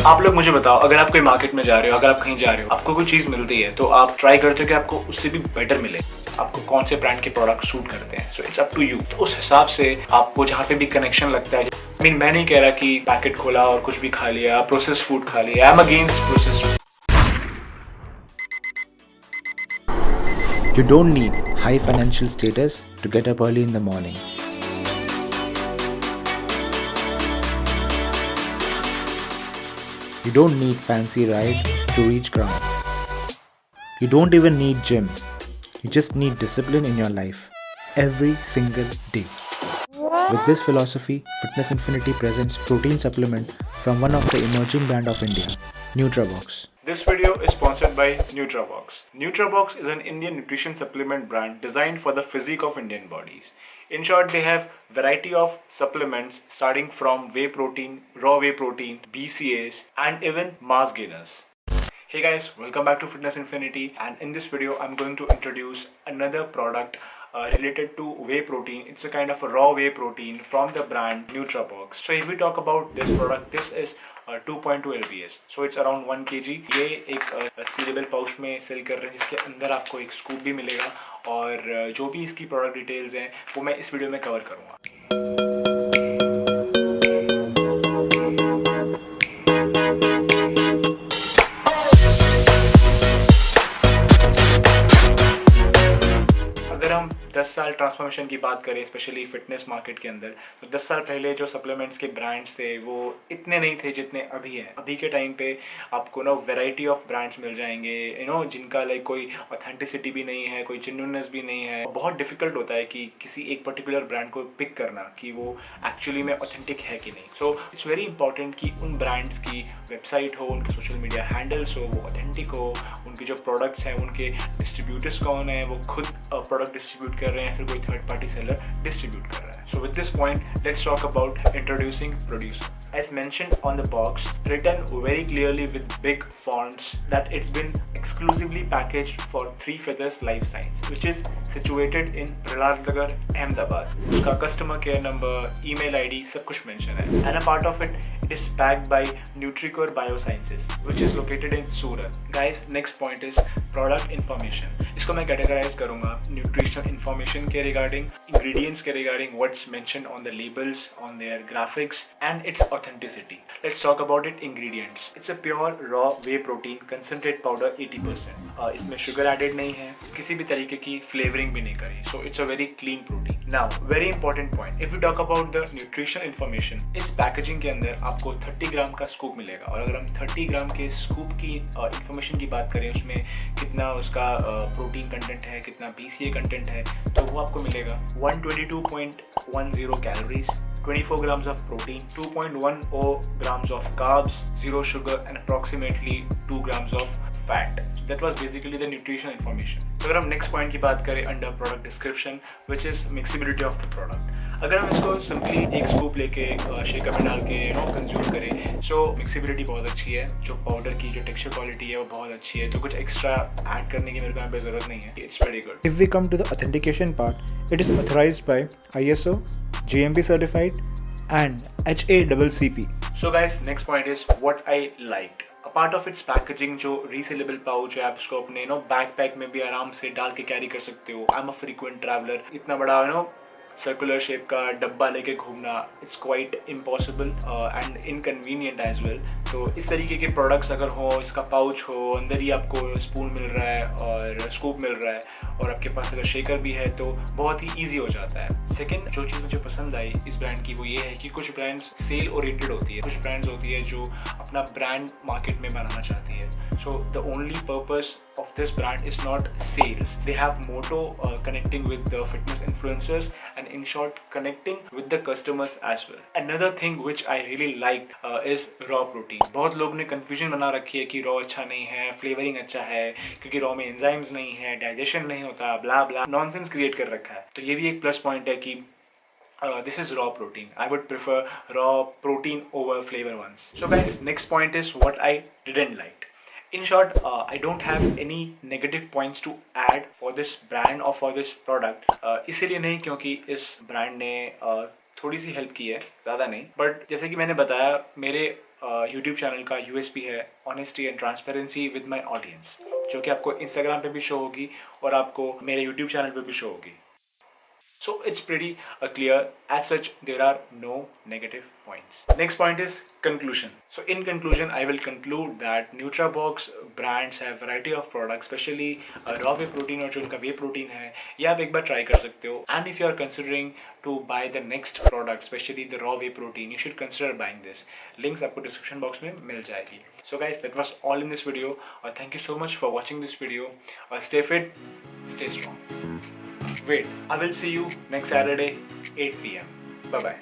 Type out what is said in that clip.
आप लोग मुझे बताओ, अगर आप कोई मार्केट में जा रहे हो, अगर आप कहीं जा रहे हो, आपको कोई चीज मिलती है तो आप ट्राई करते हो कि आपको उससे भी बेटर मिले। आपको कौन से ब्रांड के प्रोडक्ट सूट करते हैं, so it's up to you. तो उस हिसाब से आपको जहाँ पे भी कनेक्शन लगता है, मैं नहीं कह रहा कि पैकेट खोला और कुछ भी खा लिया, प्रोसेस फूड खा लिया। I am against process food. You don't need high financial status to get up early in the morning. You don't need fancy ride to reach ground. You don't even need gym. You just need discipline in your life every single day. With this philosophy, Fitness Infinity presents protein supplement from one of the emerging brand of India, Nutrabox. This video is sponsored by Nutrabox. Nutrabox is an Indian nutrition supplement brand designed for the physique of Indian bodies. In short, they have variety of supplements starting from whey protein, raw whey protein, BCAAs and even mass gainers. Hey guys, welcome back to Fitness Infinity, and in this video I'm going to introduce another product related to whey protein. It's a kind of a raw whey protein from the brand Nutrabox. So if we talk about this product, this is 2.2 lbs, so it's around 1 kg. ये एक sealable pouch में cell कर रहे हैं, जिसके अंदर आपको एक स्कूप भी मिलेगा, और जो भी इसकी प्रोडक्ट डिटेल्स हैं वो मैं इस वीडियो में कवर करूँगा। अगर हम 10 साल ट्रांसफॉर्मेशन की बात करें, स्पेशली फिटनेस मार्केट के अंदर, तो 10 साल पहले जो सप्लीमेंट्स के ब्रांड्स थे वो इतने नहीं थे जितने अभी हैं। अभी के टाइम पे आपको ना वैरायटी ऑफ ब्रांड्स मिल जाएंगे, जिनका लाइक कोई ऑथेंटिसिटी भी नहीं है, कोई जेन्युइननेस भी नहीं है। बहुत डिफिकल्ट होता है कि किसी एक पर्टिकुलर ब्रांड को पिक करना कि वो एक्चुअली में ऑथेंटिक है कि नहीं। सो इट्स वेरी इंपॉर्टेंट कि उन ब्रांड्स की वेबसाइट हो, उनके सोशल मीडिया हैंडल्स हो, वो ऑथेंटिक हो, उनके जो प्रोडक्ट्स हैं, उनके डिस्ट्रीब्यूटर्स कौन है, वो खुद प्रोडक्ट डिस्ट्रीब्यूट कर रहे हैं, फिर कोई थर्ड पार्टी सेलर डिस्ट्रीब्यूट कर रहा है। So with this point, let's talk about introducing producer. As mentioned on the box, written very clearly with big fonts, that it's been exclusively packaged for Three Feathers Life Science, which is situated in Praladnagar, Ahmedabad. उसका customer care number, email ID सब कुछ mention है, and a part of it is packed by Nutricor Biosciences, which is located in Surat. Guys, next point is product information. इसको मैं categorize करूँगा nutritional information के regarding, ingredients के regarding, what's mentioned on the labels, on their graphics, and its authenticity. Let's talk about it. Ingredients. It's a pure raw whey protein concentrate powder 80%. इसमें sugar added नहीं है, किसी भी तरीके की flavoring भी नहीं करी. So it's a very clean protein. Now, very important point. If we talk about the nutrition information, इस packaging के अंदर आपको 30 ग्राम का स्कूप मिलेगा, और अगर हम 30 ग्राम के स्कूप की information की बात करें, उसमें कितना उसका प्रोटीन कंटेंट है, कितना BCA कंटेंट है, तो वो आपको मिलेगा 122.10 calories, 24 grams of protein, 2.10 grams of carbs, 0 sugar and approximately 2 grams of fat. That was basically the nutritional information. तो अगर हम नेक्स्ट पॉइंट की बात करें, under product description, which is mixability of the product. अगर हम इसको सिंपली एक स्कूप लेके शेकर में डाल के कंज्यूम करें, सो मिक्सिबिलिटी बहुत अच्छी है, जो पाउडर की जो टेक्सचर क्वालिटी है वो बहुत अच्छी है, तो कुछ एक्स्ट्रा ऐड करने की मेरे को यहाँ पे जरूरत नहीं है। It's very good. If we come to the authentication part, it is authorized by ISO, GMP certified and HACCP. So guys, next point is what I liked. A part of its packaging, जो resealable pouch है, आप इसको अपने backpack में भी आराम से डाल के कैरी कर सकते हो। I am a frequent traveller, इतना बड़ा सर्कुलर शेप का डब्बा लेके घूमना, it's quite impossible and inconvenient as well. तो इस तरीके के प्रोडक्ट्स अगर हो, इसका पाउच हो, अंदर ही आपको स्पून मिल रहा है और स्कूप मिल रहा है, और आपके पास अगर शेकर भी है, तो बहुत ही ईजी हो जाता है। सेकेंड जो चीज़ मुझे पसंद आई इस ब्रांड की, वो ये है कि कुछ ब्रांड्स सेल ओरिएंटेड होती है, कुछ ब्रांड्स होती है जो अपना ब्रांड मार्केट में बनाना चाहती है। So the only purpose of this brand is not sales. They have motto connecting with the fitness influencers, and in short connecting with the customers as well. Another thing which I really liked is raw protein. बहुत लोग ने confusion बना रखी है कि raw अच्छा नहीं है, flavoring अच्छा है, क्योंकि raw में enzymes नहीं है, digestion नहीं होता, blah blah nonsense create कर रखा है। तो ये भी एक plus point है कि this is raw protein. I would prefer raw protein over flavor ones. So guys, next point is what I didn't like. In short, I don't have any negative points to add for this brand or for this product. इसीलिए नहीं क्योंकि इस brand ने थोड़ी सी help की है, ज़्यादा नहीं। बट जैसे कि मैंने बताया, मेरे यूट्यूब चैनल का यूएसपी है honesty and transparency with my audience, जो कि आपको इंस्टाग्राम पे भी शो होगी और आपको मेरे यूट्यूब चैनल पे भी शो होगी। So it's pretty clear. As such, there are no negative points. Next point is conclusion. So in conclusion, I will conclude that Nutrabox brands have variety of products, especially raw whey protein और जो उनका whey protein है, ये आप एक बार try कर सकते हो. And if you are considering to buy the next product, especially the raw whey protein, you should consider buying this. Links आपको description box में मिल जाएगी. So guys, that was all in this video. Thank you so much for watching this video. Stay fit, stay strong. Wait, I will see you next Saturday, 8 p.m. Bye-bye.